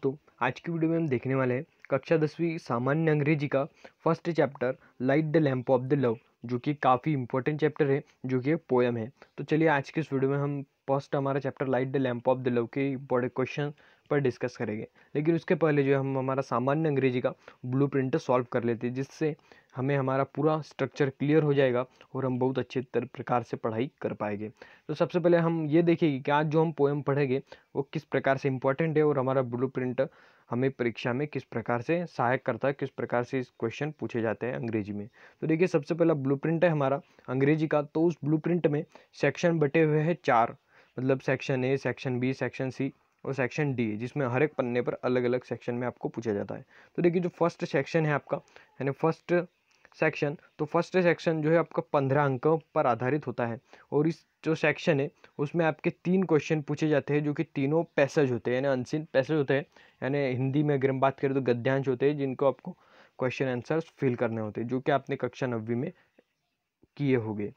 दोस्तों, आज की वीडियो में हम देखने वाले हैं कक्षा 10वीं सामान्य अंग्रेजी का first chapter light the lamp of the love, जो कि काफ़ी इंपॉर्टेंट चैप्टर है, जो कि एक पोएम है। तो चलिए आज के इस वीडियो में हम फर्स्ट हमारा chapter light the lamp of the love के इंपॉर्टेंट क्वेश्चन पर डिस्कस करेंगे। लेकिन उसके पहले जो हम हमारा सामान्य अंग्रेजी का ब्लूप्रिंट सॉल्व कर लेते हैं, जिससे हमें हमारा पूरा स्ट्रक्चर क्लियर हो जाएगा और हम बहुत अच्छे प्रकार से पढ़ाई कर पाएंगे। तो सबसे पहले हम ये देखेंगे कि आज जो हम पोएम पढ़ेंगे वो किस प्रकार से इम्पोर्टेंट है और हमारा ब्लूप्रिंट हमें परीक्षा में किस प्रकार से सहायक करता है, किस प्रकार से इस क्वेश्चन पूछे जाते हैं अंग्रेजी में। तो देखिए, सबसे पहला ब्लूप्रिंट है हमारा अंग्रेजी का। तो उस ब्लूप्रिंट में सेक्शन बटे हुए हैं 4, मतलब section A, section B, section C और सेक्शन डी, जिसमें हर एक पन्ने पर अलग अलग सेक्शन में आपको पूछा जाता है। तो देखिए, जो फर्स्ट सेक्शन है आपका, यानी फर्स्ट सेक्शन, तो फर्स्ट सेक्शन जो है आपका 15 अंकों पर आधारित होता है। और इस जो सेक्शन है उसमें आपके 3 क्वेश्चन पूछे जाते हैं, जो कि तीनों पैसेज होते हैं, यानी अनसीन पैसेज होते हैं। यानी हिंदी में अगर हम बात करें तो गद्यांश होते हैं, जिनको आपको क्वेश्चन आंसर्स फिल करने होते हैं, जो कि आपने कक्षा 9वीं में किए होंगे।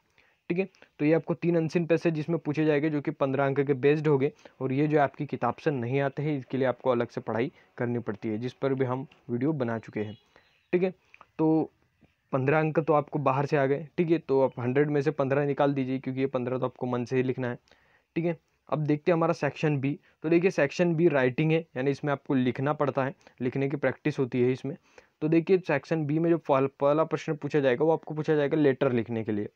ठीक है, तो ये आपको 3 अनसीन पैसेज जिसमें पूछे जाएंगे, जो कि 15 अंक के बेस्ड होंगे। और ये जो आपकी किताब से नहीं आते हैं, इसके लिए आपको अलग से पढ़ाई करनी पड़ती है, जिस पर भी हम वीडियो बना चुके हैं। ठीक है, तो 15 अंक तो आपको बाहर से आ गए। ठीक है, तो आप 100 में से 15 निकाल दीजिए, क्योंकि ये 15 तो आपको मन से ही लिखना है। ठीक है, अब देखते हैं हमारा सेक्शन बी। तो देखिए, सेक्शन बी राइटिंग है, यानी इसमें आपको लिखना पड़ता है, लिखने की प्रैक्टिस होती है इसमें। तो देखिए, सेक्शन बी में जो पहला प्रश्न पूछा जाएगा वो आपको पूछा जाएगा लेटर लिखने के लिए।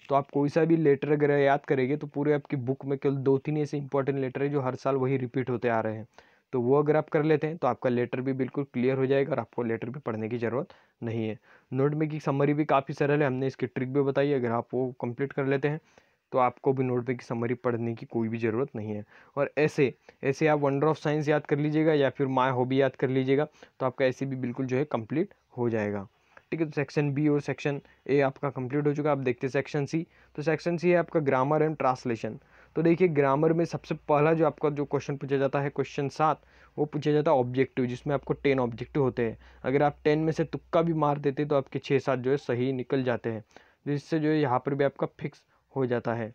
तो आप कोई सा भी लेटर अगर याद करेंगे तो पूरे आपकी बुक में केवल 2-3 ऐसे इंपॉर्टेंट लेटर है जो हर साल वही रिपीट होते आ रहे हैं। तो वो अगर आप कर लेते हैं तो आपका लेटर भी बिल्कुल क्लियर हो जाएगा और आपको लेटर भी पढ़ने की ज़रूरत नहीं है। नोट में की समरी भी काफ़ी सरल है, हमने इसकी ट्रिक भी बताई है। अगर आप वो कंप्लीट कर लेते हैं तो आपको भी नोट में की समरी पढ़ने की कोई भी ज़रूरत नहीं है। और ऐसे ऐसे आप वंडर ऑफ साइंस याद कर लीजिएगा या फिर माय हॉबी याद कर लीजिएगा, तो आपका ऐसे भी बिल्कुल जो है कंप्लीट हो जाएगा। ठीक है, तो सेक्शन बी और सेक्शन ए आपका कंप्लीट हो चुका है। आप देखते हैं सेक्शन सी। तो सेक्शन सी है आपका ग्रामर एंड ट्रांसलेशन। तो देखिए, ग्रामर में सबसे पहला जो आपका जो क्वेश्चन पूछा जाता है, क्वेश्चन 7, वो पूछा जाता है ऑब्जेक्टिव, जिसमें आपको 10 ऑब्जेक्टिव होते हैं। अगर आप 10 में से तुक्का भी मार देते तो आपके 6-7 जो है सही निकल जाते हैं, जिससे जो है यहाँ पर भी आपका फिक्स हो जाता है।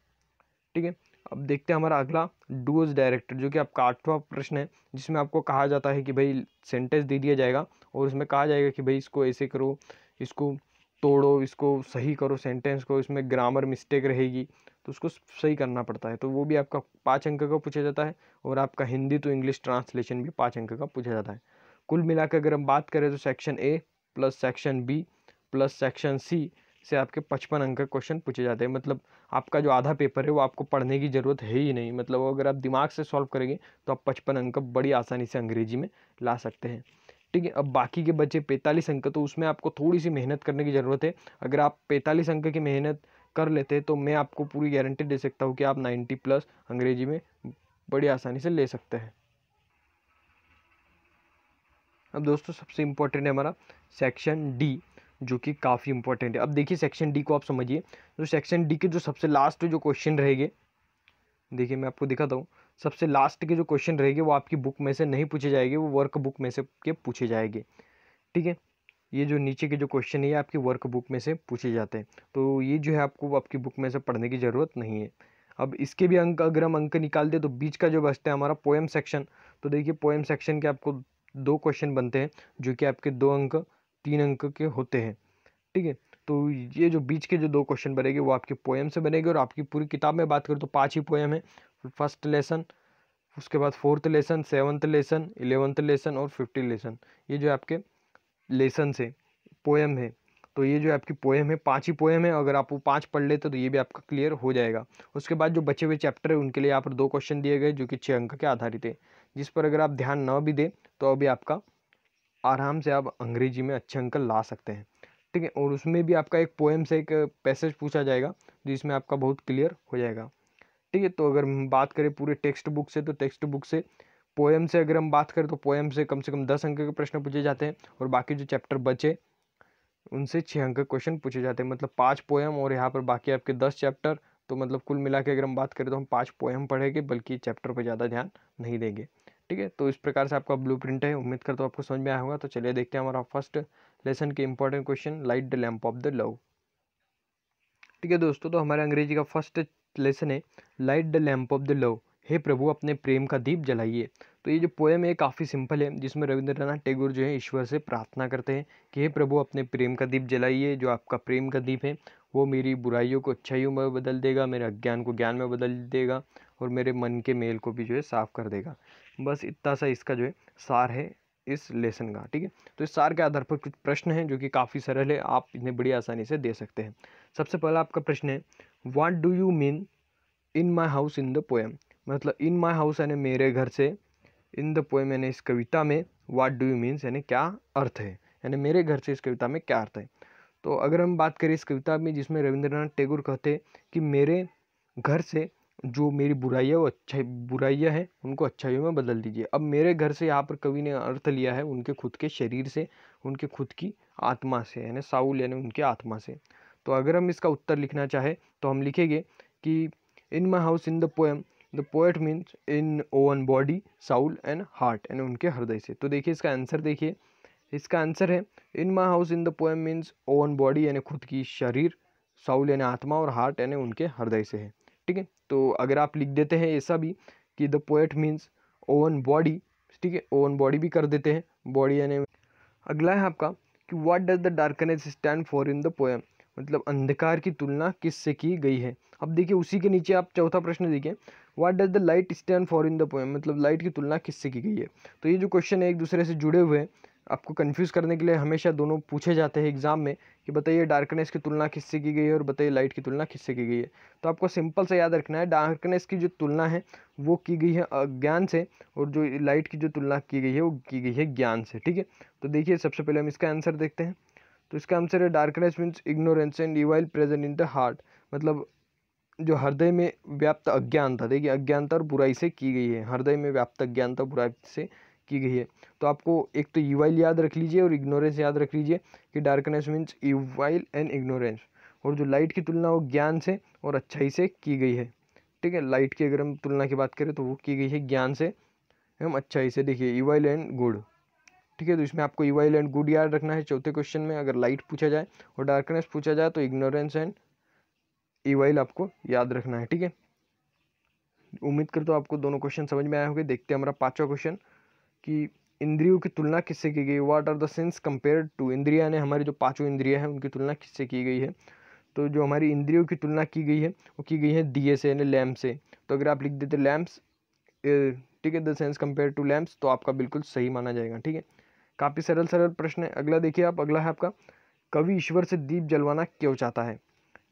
ठीक है, अब देखते हैं हमारा अगला डूज डायरेक्टर, जो कि आपका 8वां प्रश्न है, जिसमें आपको कहा जाता है कि भाई सेंटेंस दे दिया जाएगा और उसमें कहा जाएगा कि भाई इसको ऐसे करो, इसको तोड़ो, इसको सही करो, सेंटेंस को, इसमें ग्रामर मिस्टेक रहेगी तो उसको सही करना पड़ता है। तो वो भी आपका 5 अंक का पूछा जाता है। और आपका हिंदी टू इंग्लिश ट्रांसलेशन भी 5 अंक का पूछा जाता है। कुल मिलाकर अगर हम बात करें तो section A plus section B plus section C से आपके 55 अंक का क्वेश्चन पूछे जाते हैं। मतलब आपका जो आधा पेपर है वो आपको पढ़ने की ज़रूरत है ही नहीं। मतलब अगर आप दिमाग से सॉल्व करेंगे तो आप 55 अंक बड़ी आसानी से अंग्रेजी में ला सकते हैं। ठीक है, अब बाकी के बचे 45 अंक, तो उसमें आपको थोड़ी सी मेहनत करने की ज़रूरत है। अगर आप 45 अंक की मेहनत कर लेते हैं तो मैं आपको पूरी गारंटी दे सकता हूँ कि आप 90+ अंग्रेजी में बड़ी आसानी से ले सकते हैं। अब दोस्तों, सबसे इम्पोर्टेंट है हमारा सेक्शन डी, जो कि काफ़ी इंपॉर्टेंट है। अब देखिए, सेक्शन डी को आप समझिए। तो सेक्शन डी के जो सबसे लास्ट जो क्वेश्चन रहेंगे, देखिए मैं आपको दिखाता हूँ। सबसे लास्ट के जो क्वेश्चन रहेंगे वो आपकी बुक में से नहीं पूछे जाएंगे, वो वर्क बुक में से के पूछे जाएंगे। ठीक है, ये जो नीचे के जो क्वेश्चन है ये आपकी वर्क बुक में से पूछे जाते हैं। तो ये जो है आपको आपकी बुक में से पढ़ने की ज़रूरत नहीं है। अब इसके भी अंक, अगर हम अंक निकाल दें तो बीच का जो बचता है हमारा पोएम सेक्शन। तो देखिए, पोएम सेक्शन के आपको 2 क्वेश्चन बनते हैं, जो कि आपके 2 अंक 3 अंक के होते हैं। ठीक है, तो ये जो बीच के जो 2 क्वेश्चन बनेंगे वो आपकी पोएम से बनेंगे। और आपकी पूरी किताब में बात करें तो 5 ही पोएम है। फर्स्ट लेसन, उसके बाद 4th lesson, 7th lesson, 11th lesson और 15th लेसन, ये जो आपके लेसन से पोएम है। तो ये जो आपकी पोएम है, 5 ही पोएम है। अगर आप वो 5 पढ़ लेते तो ये भी आपका क्लियर हो जाएगा। उसके बाद जो बचे हुए चैप्टर है उनके लिए यहाँ पर 2 क्वेश्चन दिए गए, जो कि 6 अंक के आधारित है, जिस पर अगर आप ध्यान न भी दें तो अभी आपका आराम से आप अंग्रेजी में अच्छे अंक ला सकते हैं। ठीक है, और उसमें भी आपका एक पोएम से एक पैसेज पूछा जाएगा, जिसमें आपका बहुत क्लियर हो जाएगा। ठीक है, तो अगर हम बात करें पूरे टेक्स्ट बुक से, तो टेक्स्ट बुक से पोएम से अगर हम बात करें तो पोएम से कम 10 अंक के प्रश्न पूछे जाते हैं। और बाकी जो चैप्टर बचे उनसे 6 अंक के क्वेश्चन पूछे जाते हैं। मतलब 5 पोएम और यहाँ पर बाकी आपके 10 चैप्टर। तो मतलब कुल मिला के अगर हम बात करें तो हम 5 पोएम पढ़ेंगे, बल्कि चैप्टर पर ज़्यादा ध्यान नहीं देंगे। ठीक है, तो इस प्रकार से आपका ब्लूप्रिंट है। उम्मीद करता हूँ आपको समझ में आया होगा। तो चलिए देखते हैं हमारा फर्स्ट लेसन के important question, light the lamp of the love. ठीक है दोस्तों, तो हमारे अंग्रेजी का फर्स्ट लेसन है light the lamp of the love. हे प्रभु अपने प्रेम का दीप जलाइए। तो ये जो पोएम है काफ़ी सिंपल है, जिसमें रविंद्रनाथ टैगोर जो है ईश्वर से प्रार्थना करते हैं कि हे प्रभु अपने प्रेम का दीप जलाइए, जो आपका प्रेम का दीप है वो मेरी बुराइयों को अच्छाइयों में बदल देगा, मेरे अज्ञान को ज्ञान में बदल देगा और मेरे मन के मेल को भी जो है साफ कर देगा। बस इतना सा इसका जो है सार है इस लेसन का, ठीक है। तो इस सार के आधार पर कुछ प्रश्न हैं जो कि काफ़ी सरल है, आप इन्हें बड़ी आसानी से दे सकते हैं। सबसे पहला आपका प्रश्न है, what do you mean in my house in the poem. मतलब इन माई हाउस यानी मेरे घर से, इन द पोएम यानी इस कविता में, व्हाट डू यू मीन्स यानी क्या अर्थ है, यानी मेरे घर से इस कविता में क्या अर्थ है। तो अगर हम बात करें इस कविता में जिसमें रविंद्रनाथ टैगोर कहते हैं कि मेरे घर से जो मेरी बुराइयाँ वो बुराइयाँ हैं उनको अच्छाइयों में बदल दीजिए। अब मेरे घर से यहाँ पर कवि ने अर्थ लिया है उनके खुद के शरीर से, उनके खुद की आत्मा से, यानी साउल यानी उनके आत्मा से। तो अगर हम इसका उत्तर लिखना चाहें तो हम लिखेंगे कि in my house in the poem the poet means in own body soul and heart, यानी उनके हृदय से। तो देखिए इसका आंसर, देखिए इसका आंसर है in my house in the poem means own body यानी खुद की शरीर, साउल यानी आत्मा और हार्ट यानी उनके हृदय से है, ठीक है। तो अगर आप लिख देते हैं ऐसा भी कि the poet means own body, ठीक है, ओवन बॉडी भी कर देते हैं, बॉडी यानी। अगला है आपका कि what does the darkness stand for in the poem. मतलब अंधकार की तुलना किससे की गई है। अब देखिए उसी के नीचे आप चौथा प्रश्न देखिए, what does the light stand for in the poem. मतलब लाइट की तुलना किससे की गई है। तो ये जो क्वेश्चन है एक दूसरे से जुड़े हुए हैं, आपको कंफ्यूज करने के लिए हमेशा दोनों पूछे जाते हैं एग्जाम में कि बताइए डार्कनेस की तुलना किससे की गई है और बताइए लाइट की तुलना किससे की गई है। तो आपको सिंपल से याद रखना है, डार्कनेस की जो तुलना है वो की गई है अज्ञान से, और जो लाइट की जो तुलना की गई है वो की गई है ज्ञान से, ठीक है। तो देखिए सबसे पहले हम इसका आंसर देखते हैं। तो इसका आंसर है darkness means ignorance and evil present in the heart. मतलब जो हृदय में व्याप्त अज्ञानता, देखिए अज्ञानता और बुराई से की गई है, हृदय में व्याप्त अज्ञानता बुराई से की गई है। तो आपको एक तो इवाइल याद रख लीजिए और इग्नोरेंस याद रख लीजिए कि डार्कनेस मीन्स इवाइल एंड इग्नोरेंस। और जो लाइट की तुलना वो ज्ञान से और अच्छाई से की गई है, ठीक है। लाइट की अगर हम तुलना की बात करें तो वो की गई है ज्ञान से एवं अच्छाई से, देखिए इवाइल एंड गुड, ठीक है। तो इसमें आपको इवाइल एंड गुड याद रखना है चौथे क्वेश्चन में। अगर लाइट पूछा जाए और डार्कनेस पूछा जाए तो इग्नोरेंस एंड इवाइल आपको याद रखना है, ठीक है। उम्मीद करता हूँ आपको दोनों क्वेश्चन समझ में आए होंगे। देखते हैं हमारा पांचवा क्वेश्चन कि इंद्रियों की तुलना किससे की गई। What are the sense compare to. इंद्रिया ने हमारी जो पांचों इंद्रिया हैं उनकी तुलना किससे की गई है। तो जो हमारी इंद्रियों की तुलना की गई है वो की गई है दिए से यानी लैम्प से। तो अगर आप लिख देते लैम्प्स, ठीक है, the sense compare to lamps, तो आपका बिल्कुल सही माना जाएगा, ठीक है। काफ़ी सरल सरल प्रश्न है। अगला देखिए आप, अगला है आपका कवि ईश्वर से दीप जलवाना क्यों चाहता है,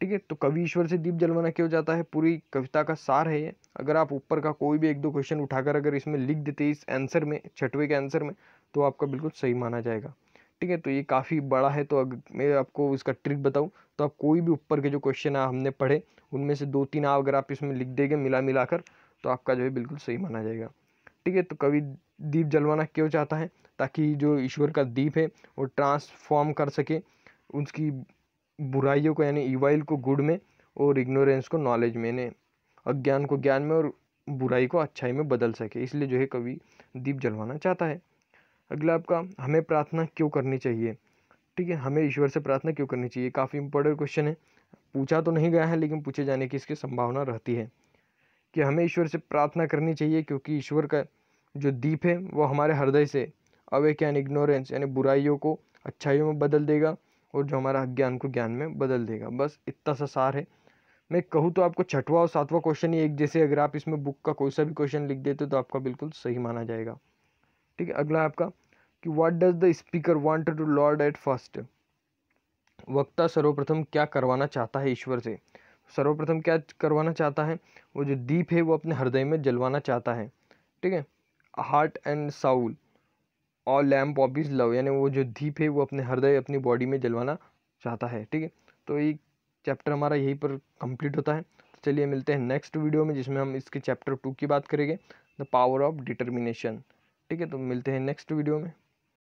ठीक है। तो कवि ईश्वर से दीप जलवाना क्यों चाहता है, पूरी कविता का सार है ये। अगर आप ऊपर का कोई भी एक दो क्वेश्चन उठाकर अगर इसमें लिख देते इस आंसर में, छठवें के आंसर में, तो आपका बिल्कुल सही माना जाएगा, ठीक है। तो ये काफ़ी बड़ा है, तो मैं आपको इसका ट्रिक बताऊँ तो आप कोई भी ऊपर के जो क्वेश्चन हमने पढ़े उनमें से दो तीन अगर आप इसमें लिख देंगे मिलाकर, तो आपका जो है बिल्कुल सही माना जाएगा, ठीक है। तो कवि दीप जलवाना क्यों चाहता है, ताकि जो ईश्वर का दीप है वो ट्रांसफॉर्म कर सके उसकी बुराइयों को यानी इवाइल को गुड में और इग्नोरेंस को नॉलेज में, यानी अज्ञान को ज्ञान में और बुराई को अच्छाई में बदल सके, इसलिए जो है कवि दीप जलवाना चाहता है। अगला आपका हमें प्रार्थना क्यों करनी चाहिए, ठीक है। हमें ईश्वर से प्रार्थना क्यों करनी चाहिए, काफ़ी इंपॉर्टेंट क्वेश्चन है, पूछा तो नहीं गया है लेकिन पूछे जाने की इसकी संभावना रहती है कि हमें ईश्वर से प्रार्थना करनी चाहिए क्योंकि ईश्वर का जो दीप है वो हमारे हृदय से अवेक यानी इग्नोरेंस यानी बुराइयों को अच्छाइयों में बदल देगा और जो हमारा अज्ञान को ज्ञान में बदल देगा। बस इतना सा सार है। मैं कहूँ तो आपको छठवां और सातवां क्वेश्चन ही एक जैसे, अगर आप इसमें बुक का कोई सा भी क्वेश्चन लिख देते तो आपका बिल्कुल सही माना जाएगा, ठीक है। अगला आपका कि what does the speaker want to lord at first. वक्ता सर्वप्रथम क्या करवाना चाहता है ईश्वर से। सर्वप्रथम क्या करवाना चाहता है, वो जो दीप है वो अपने हृदय में जलवाना चाहता है, ठीक है। हार्ट एंड साउल और लैम्प ऑफ हिज लव, यानी वो जो दीप है वो अपने हृदय अपनी बॉडी में जलवाना चाहता है, ठीक है। तो ये चैप्टर हमारा यहीं पर कंप्लीट होता है। तो चलिए मिलते हैं नेक्स्ट वीडियो में जिसमें हम इसके चैप्टर 2 की बात करेंगे, द पावर ऑफ डिटर्मिनेशन, ठीक है। तो मिलते हैं नेक्स्ट वीडियो में।